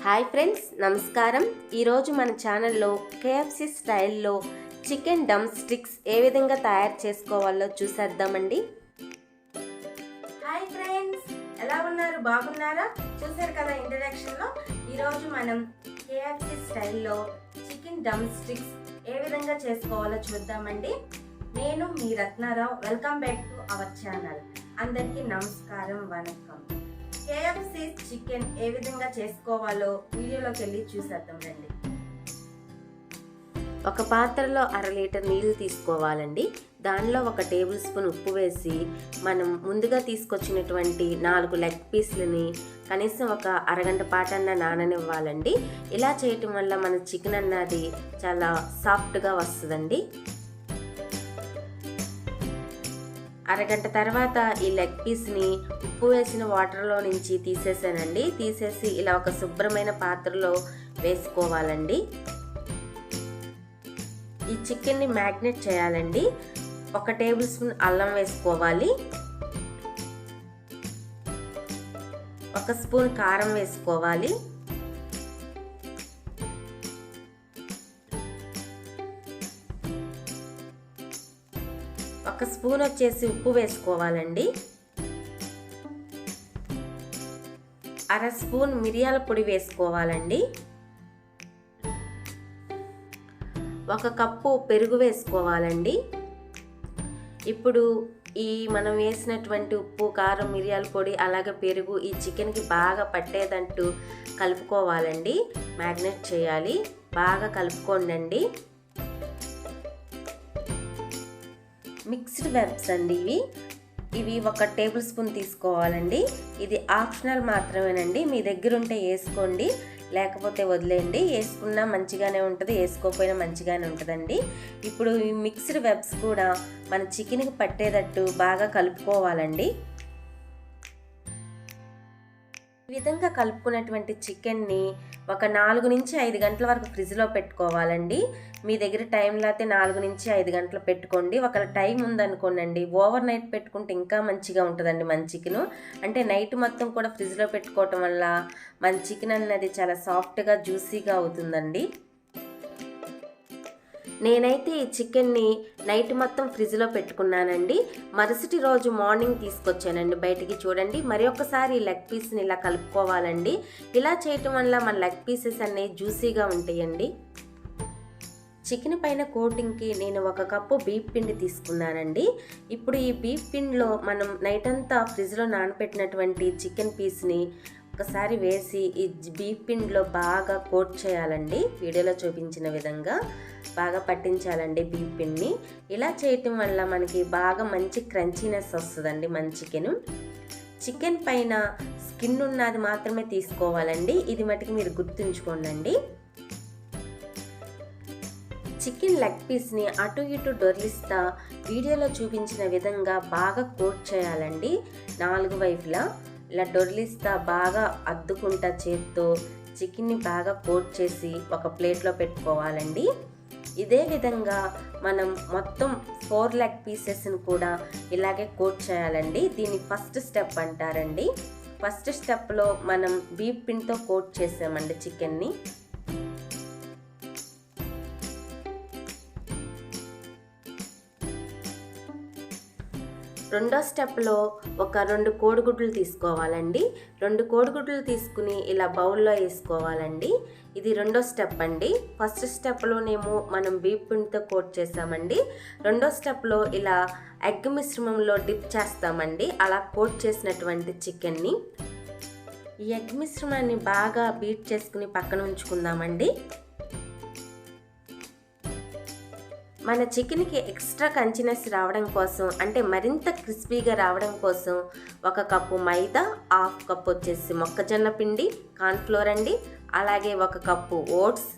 Hi friends, నమస్కారం. ఈరోజు మన ఛానల్లో KFC స్టైల్లో చికెన్ డ్రమ్స్టిక్స్ ఏ విధంగా తయారు చేసుకోవాలో చూసేద్దామండి. హాయ్ ఫ్రెండ్స్, ఎలా ఉన్నారు? బాగున్నారా? చూసారు కదా ఇంట్రడక్షన్లో. ఈరోజు మనం KFC స్టైల్లో చికెన్ డ్రమ్స్టిక్స్ ఏ విధంగా చేసుకోవాలో చూద్దామండి. నేను మీ Ratnarao. Welcome back to our channel. అందరికీ నమస్కారం, వనక్కం. KFC చికెన్ ఏ విధంగా చేసుకోవాలో వీడియోలోకి వెళ్ళి చూసేద్దాం రండి. ఒక పాత్రలో 1/2 లీటర్ నీళ్లు తీసుకోవాలండి. దానిలో 1 టేబుల్ స్పూన్ ఉప్పు వేసి మనం ముందుగా తీసుకొచ్చినటువంటి 4 లెగ్ పీస్లని కనీసం ఒక అరగంట పాటన్నా నాననివ్వాలండి. ఇలా చేయటం వల్ల మన చికెన్ అన్నది చాలా సాఫ్ట్గా వస్తుందండి. అరగంట తర్వాత ఈ లెగ్ పీస్ని ఉప్పు వేసిన వాటర్లో నుంచి తీసేసానండి. తీసేసి ఇలా ఒక శుభ్రమైన పాత్రలో వేసుకోవాలండి. ఈ చికెన్ని మ్యాగ్నేట్ చేయాలండి. 1 టేబుల్ స్పూన్ అల్లం వేసుకోవాలి. 1 స్పూన్ కారం వేసుకోవాలి. 1 స్పూన్ వచ్చేసి ఉప్పు వేసుకోవాలండి. 1/2 స్పూన్ మిరియాల పొడి వేసుకోవాలండి. 1 కప్పు పెరుగు వేసుకోవాలండి. ఇప్పుడు ఈ మనం వేసినటువంటి ఉప్పు, కారం, మిరియాల పొడి అలాగే పెరుగు ఈ చికెన్కి బాగా పట్టేదంటూ కలుపుకోవాలండి. మ్యాగ్నేట్ చేయాలి. బాగా కలుపుకోండి. మిక్స్డ్ వెబ్స్ అండి ఇవి 1 టేబుల్ స్పూన్ తీసుకోవాలండి. ఇది ఆప్షనల్ మాత్రమేనండి. మీ దగ్గర ఉంటే వేసుకోండి, లేకపోతే వదిలేయండి. వేసుకున్నా మంచిగానే ఉంటుంది, వేసుకోకపోయినా మంచిగానే ఉంటుందండి. ఇప్పుడు ఈ మిక్స్డ్ వెబ్స్ కూడా మన చికెన్కి పట్టేటట్టు బాగా కలుపుకోవాలండి. ఈ విధంగా కలుపుకున్నటువంటి చికెన్ని ఒక 4 నుంచి 5 గంటల వరకు ఫ్రిడ్జ్లో పెట్టుకోవాలండి. మీ దగ్గర టైం లేకపోతే 4 నుంచి 5 గంటలు పెట్టుకోండి. ఒకవేళ టైం ఉందనుకోండి, ఓవర్ నైట్ పెట్టుకుంటే ఇంకా మంచిగా ఉంటుందండి మన చికెను. అంటే నైట్ మొత్తం కూడా ఫ్రిడ్జ్లో పెట్టుకోవటం వల్ల మన చికెన్ అన్నది చాలా సాఫ్ట్గా, జ్యూసీగా అవుతుందండి. నేనైతే ఈ చికెన్ని నైట్ మొత్తం ఫ్రిడ్జ్లో పెట్టుకున్నానండి. మరుసటి రోజు మార్నింగ్ తీసుకొచ్చానండి బయటికి. చూడండి, మరి ఒకసారి లెగ్ పీస్ని ఇలా కలుపుకోవాలండి. ఇలా చేయటం వల్ల మన లెగ్ పీసెస్ అన్నీ జ్యూసీగా ఉంటాయండి. చికెన్ పైన కోటింగ్కి నేను 1 కప్పు బీఫ్ పిండి తీసుకున్నానండి. ఇప్పుడు ఈ బీఫ్ పిండిలో మనం నైట్ అంతా ఫ్రిడ్జ్లో నానబెట్టినటువంటి చికెన్ పీస్ని ఒకసారి వేసి ఈ బీఫ్ పిండిలో బాగా కోట్ చేయాలండి. వీడియోలో చూపించిన విధంగా బాగా పట్టించాలండి బీఫ్ పిండిని. ఇలా చేయటం వల్ల మనకి బాగా మంచి క్రంచీనెస్ వస్తుందండి మన చికెన్ పైన స్కిన్ ఉన్నది మాత్రమే తీసుకోవాలండి. ఇది మటుకు మీరు గుర్తుంచుకోండి. చికెన్ లెగ్ పీస్ని అటు ఇటు డొర్లిస్తా వీడియోలో చూపించిన విధంగా బాగా కోట్ చేయాలండి. 4 వైపులా ఇలా డొర్లిస్తా బాగా అద్దుకుంటా చేత్తో చికెన్ని బాగా కోట్ చేసి ఒక ప్లేట్లో పెట్టుకోవాలండి. ఇదే విధంగా మనం మొత్తం 4 లెగ్ పీసెస్ని కూడా ఇలాగే కోట్ చేయాలండి. దీన్ని ఫస్ట్ స్టెప్ అంటారండి. ఫస్ట్ స్టెప్లో మనం బీఫ్ పిండితో కోట్ చేసామండి చికెన్ని. రెండో స్టెప్లో ఒక 2 కోడిగుడ్లు తీసుకోవాలండి. 2 కోడిగుడ్లు తీసుకుని ఇలా బౌల్లో వేసుకోవాలండి. ఇది రెండో స్టెప్ అండి. ఫస్ట్ స్టెప్లోనేమో మనం బీఫ్ పిండితో కోట్ చేసామండి. రెండో స్టెప్లో ఇలా ఎగ్ మిశ్రమంలో డిప్ చేస్తామండి. అలా కోట్ చేసినటువంటి చికెన్ని ఈ ఎగ్ మిశ్రమాన్ని బాగా బీట్ చేసుకుని పక్కన ఉంచుకుందామండి. మన చికెన్కి ఎక్స్ట్రా కంచినెస్ రావడం కోసం, అంటే మరింత క్రిస్పీగా రావడం కోసం 1 కప్పు మైదా, 1/2 కప్పు వచ్చేసి మొక్కజొన్న పిండి, కార్న్ఫ్లోర్ అండి. అలాగే 1 కప్పు ఓట్స్,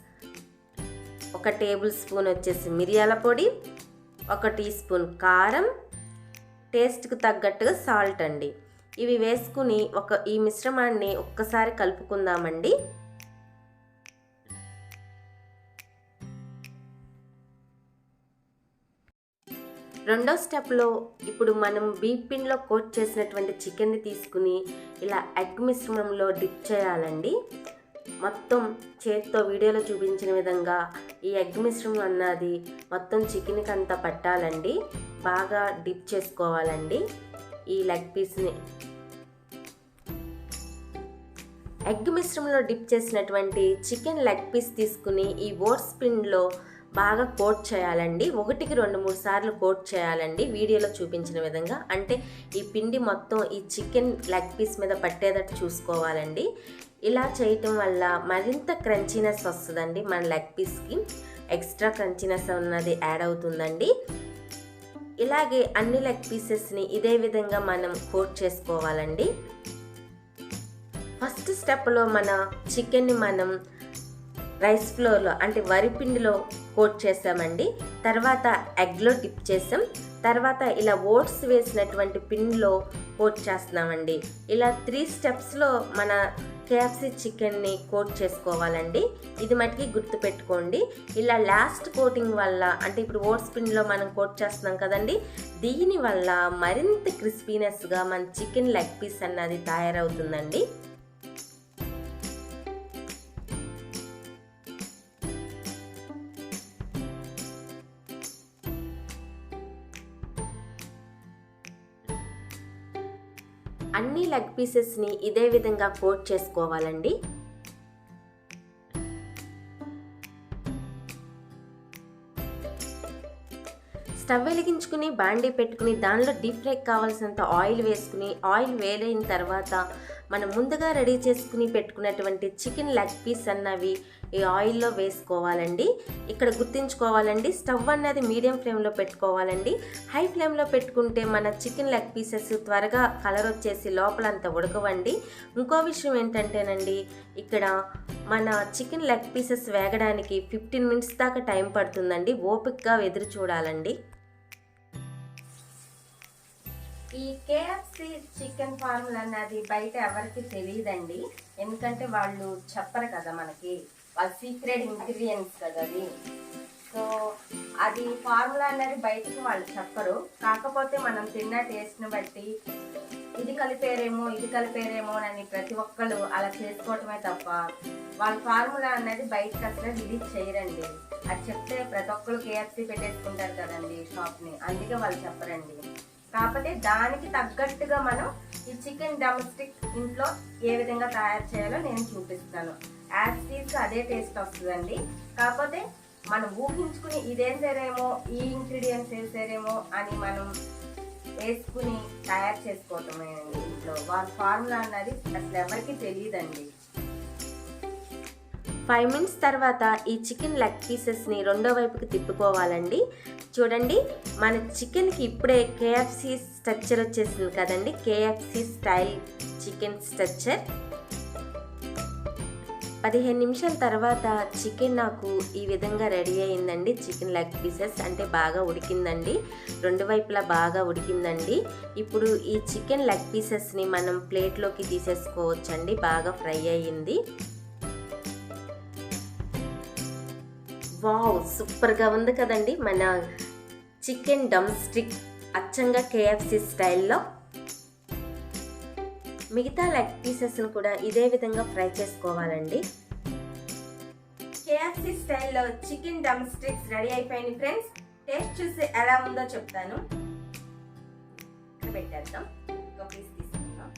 1 టేబుల్ స్పూన్ వచ్చేసి మిరియాల పొడి, 1 టీ స్పూన్ కారం, టేస్ట్కి తగ్గట్టుగా సాల్ట్ అండి. ఇవి వేసుకుని ఈ మిశ్రమాన్ని ఒక్కసారి కలుపుకుందామండి. రెండో స్టెప్లో ఇప్పుడు మనం బీఫ్ పిండిలో కోట్ చేసినటువంటి చికెన్ని తీసుకుని ఇలా ఎగ్ మిశ్రమంలో డిప్ చేయాలండి. మొత్తం చేతితో వీడియోలో చూపించిన విధంగా ఈ ఎగ్ మిశ్రమం అన్నది మొత్తం చికెన్కి అంతా పట్టాలండి. బాగా డిప్ చేసుకోవాలండి ఈ లెగ్ పీస్ని. ఎగ్ మిశ్రమంలో డిప్ చేసినటువంటి చికెన్ లెగ్ పీస్ తీసుకుని ఈ ఓట్స్ పిండిలో బాగా కోట్ చేయాలండి. 1కి 2-3 సార్లు కోట్ చేయాలండి వీడియోలో చూపించిన విధంగా. అంటే ఈ పిండి మొత్తం ఈ చికెన్ లెగ్ పీస్ మీద పట్టేటట్టు చూసుకోవాలండి. ఇలా చేయటం వల్ల మరింత క్రంచీనెస్ వస్తుందండి. మన లెగ్ పీస్కి ఎక్స్ట్రా క్రంచీనెస్ అన్నది యాడ్ అవుతుందండి. ఇలాగే అన్ని లెగ్ పీసెస్ని ఇదే విధంగా మనం కోట్ చేసుకోవాలండి. ఫస్ట్ స్టెప్లో మన చికెన్ని మనం రైస్ ఫ్లోర్లో అంటే వరిపిండిలో కోట్ చేసామండి. తర్వాత ఎగ్లో డిప్ చేసాం. తర్వాత ఇలా ఓట్స్ వేసినటువంటి పిండిలో కోట్ చేస్తున్నామండి. ఇలా 3 స్టెప్స్లో మన KFC చికెన్ని కోట్ చేసుకోవాలండి. ఇది మటుకి గుర్తుపెట్టుకోండి. ఇలా లాస్ట్ కోటింగ్ వల్ల అంటే ఇప్పుడు ఓట్స్ పిండిలో మనం కోట్ చేస్తున్నాం కదండి, దీనివల్ల మరింత క్రిస్పీనెస్గా మన చికెన్ లెగ్ పీస్ అన్నది తయారవుతుందండి. అన్ని లెగ్ పీసెస్ని ఇదే విధంగా కోట్ చేసుకోవాలండి. స్టవ్ వెలిగించుకుని బాండీ పెట్టుకుని దానిలో డీప్ ఫ్రైకి కావాల్సినంత ఆయిల్ వేసుకుని, ఆయిల్ వేలైన తర్వాత మనం ముందుగా రెడీ చేసుకుని పెట్టుకున్నటువంటి చికెన్ లెగ్ పీస్ అన్నవి ఈ ఆయిల్లో వేసుకోవాలండి. ఇక్కడ గుర్తుంచుకోవాలండి, స్టవ్ అన్నది మీడియం ఫ్లేమ్లో పెట్టుకోవాలండి. హై ఫ్లేమ్లో పెట్టుకుంటే మన చికెన్ లెగ్ పీసెస్ త్వరగా కలర్ వచ్చేసి లోపలంతా ఉడకవండి. ఇంకో విషయం ఏంటంటేనండి, ఇక్కడ మన చికెన్ లెగ్ పీసెస్ వేగడానికి 15 మినిట్స్ దాకా టైం పడుతుందండి. ఓపికగా ఎదురు చూడాలండి. ఈ KFC చికెన్ ఫార్ములా అన్నది బయట ఎవరికి తెలియదండి. ఎందుకంటే వాళ్ళు చెప్పరు కదా మనకి, వాళ్ళ సీక్రెట్ ఇంగ్రీడియంట్స్ కదా అది. సో అది ఫార్ములా అనేది బయటకు వాళ్ళు చెప్పరు. కాకపోతే మనం తిన్న టేస్ట్ని బట్టి ఇది కలిపేరేమో అని ప్రతి ఒక్కరు అలా చేసుకోవటమే తప్ప వాళ్ళ ఫార్ములా అనేది బయటకు అసలు రిలీజ్ చేయరండి. అది చెప్తే ప్రతి ఒక్కరు KFC పెట్టేసుకుంటారు కదండి షాప్ని, అందుకే వాళ్ళు చెప్పరండి. కాకపోతే దానికి తగ్గట్టుగా మనం ఈ చికెన్ డ్రమ్స్టిక్ ఇంట్లో ఏ విధంగా తయారు చేయాలో నేను చూపిస్తాను. యాజ్ టీజ్గా అదే టేస్ట్ వస్తుందండి. కాకపోతే మనం ఊహించుకుని ఇదేసేరేమో, ఈ ఇంగ్రీడియంట్స్ వేసేరేమో అని మనం వేసుకుని తయారు చేసుకోవటమేనండి ఇంట్లో. వాళ్ళ ఫార్ములా అన్నది అసలు ఎవరికి తెలియదండి. 5 మినిట్స్ తర్వాత ఈ చికెన్ లెగ్ పీసెస్ని రెండో వైపుకి తిప్పుకోవాలండి. చూడండి, మన చికెన్కి ఇప్పుడే KFC స్ట్రక్చర్ వచ్చేసింది కదండి, KFC స్టైల్ చికెన్ స్ట్రక్చర్. 15 నిమిషాల తర్వాత చికెన్ నాకు ఈ విధంగా రెడీ అయిందండి. చికెన్ లెగ్ పీసెస్ అంటే బాగా ఉడికిందండి, రెండు వైపులా బాగా ఉడికిందండి. ఇప్పుడు ఈ చికెన్ లెగ్ పీసెస్ని మనం ప్లేట్లోకి తీసేసుకోవచ్చండి. బాగా ఫ్రై అయ్యింది. వావ్, సూపర్గా ఉంది కదండి మన చికెన్ డ్రమ్స్టిక్, అచ్చంగా KFC స్టైల్లో. మిగతా లెగ్ పీసెస్ను కూడా ఇదే విధంగా ఫ్రై చేసుకోవాలండి. KFC స్టైల్లో చికెన్ డ్రమ్స్టిక్స్ రెడీ అయిపోయింది ఫ్రెండ్స్. టేస్ట్ చూసి ఎలా ఉందో చెప్తాను. ఇక్కడ పెట్టేద్దాం. ఒక పీస్ తీసుకుందాం.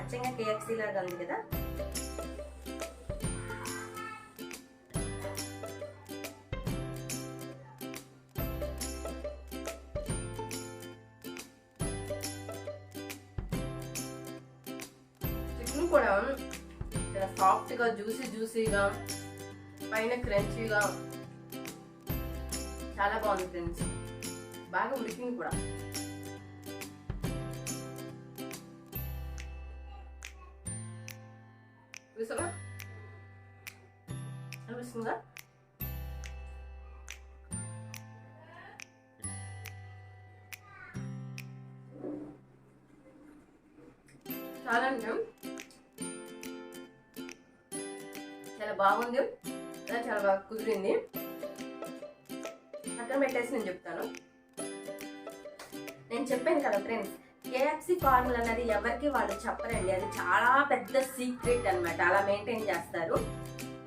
అచ్చంగా KFC లాగా ఉంది కదా. కూడా చాలా సాఫ్ట్గా, జ్యూసీగా, పైన క్రంచీగా చాలా బాగుంది ఫ్రెండ్స్. బాగా ఉడికింది కూడా. అనిపిస్తుందా? చాలా చాలా బాగుంది, చాలా బాగా కుదిరింది. పక్కన పెట్టేసి నేను చెప్తాను. నేను చెప్పాను కదా ఫ్రెండ్స్, KFC ఫార్ములా అనేది ఎవరికి వాళ్ళు చెప్పరండి, అది చాలా పెద్ద సీక్రెట్ అన్నమాట. అలా మెయింటైన్ చేస్తారు.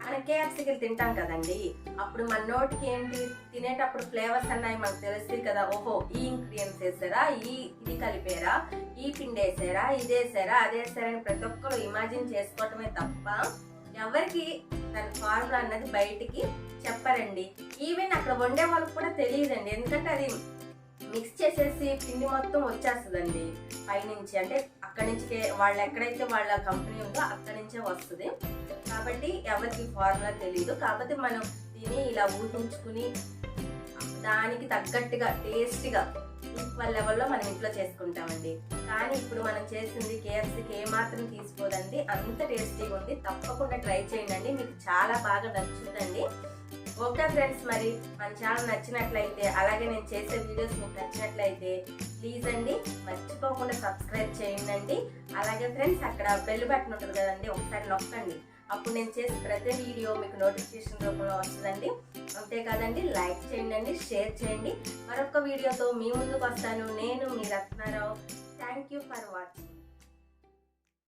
మన KFCకి వెళ్ళి తింటాం కదండి, అప్పుడు మన నోటికి ఏంటి తినేటప్పుడు ఫ్లేవర్స్ అన్నాయి మనకు తెలుస్తుంది కదా. ఓహో, ఈ ఇంగ్రీడియంట్స్ వేసారా, ఇది కలిపారా, ఈ పిండి వేసారా, ఇది వేసారా, అది వేసారా అని ప్రతి ఒక్కరు ఇమాజిన్ చేసుకోవటమే తప్ప ఎవరికి తన ఫార్ములా అన్నది బయటికి చెప్పరండి. ఈవెన్ అక్కడ వండే వాళ్ళకి కూడా తెలియదండి, ఎందుకంటే అది మిక్స్ చేసేసి పిండి మొత్తం వచ్చేస్తుందండి పైనుంచి. అంటే అక్కడి నుంచి వాళ్ళు ఎక్కడైతే వాళ్ళ కంపెనీ ఉందో అక్కడి నుంచే వస్తుంది. కాబట్టి ఎవరికి ఫార్ములా తెలియదు. కాబట్టి మనం దీన్ని ఇలా ఊహించుకుని దానికి తగ్గట్టుగా టేస్ట్గా ఈక్వల్ లెవెల్లో మనం ఇంట్లో చేసుకుంటామండి. కానీ ఇప్పుడు మనం చేసింది KFCకి ఏమాత్రం తీసుకోదండి, అంత టేస్టీగా ఉంది. తప్పకుండా ట్రై చేయండి, మీకు చాలా బాగా నచ్చుతుందండి. ఓకే ఫ్రెండ్స్, మరి మన ఛానల్ నచ్చినట్లయితే, అలాగే నేను చేసే వీడియోస్ మీకు నచ్చినట్లయితే ప్లీజ్ అండి మర్చిపోకుండా సబ్స్క్రైబ్ చేయండి. అలాగే ఫ్రెండ్స్, అక్కడ బెల్ బటన్ ఉంటుంది కదండి, ఒకసారి నొక్కండి. అప్పుడు నేను చేసే ప్రతి వీడియో మీకు నోటిఫికేషన్ రూపంలో వస్తుందండి. అంతేకాదండి, లైక్ చేయండి, షేర్ చేయండి. మరొక వీడియోతో మీ ముందుకు వస్తాను. నేను మీ Ratnarao. Thank you for watching.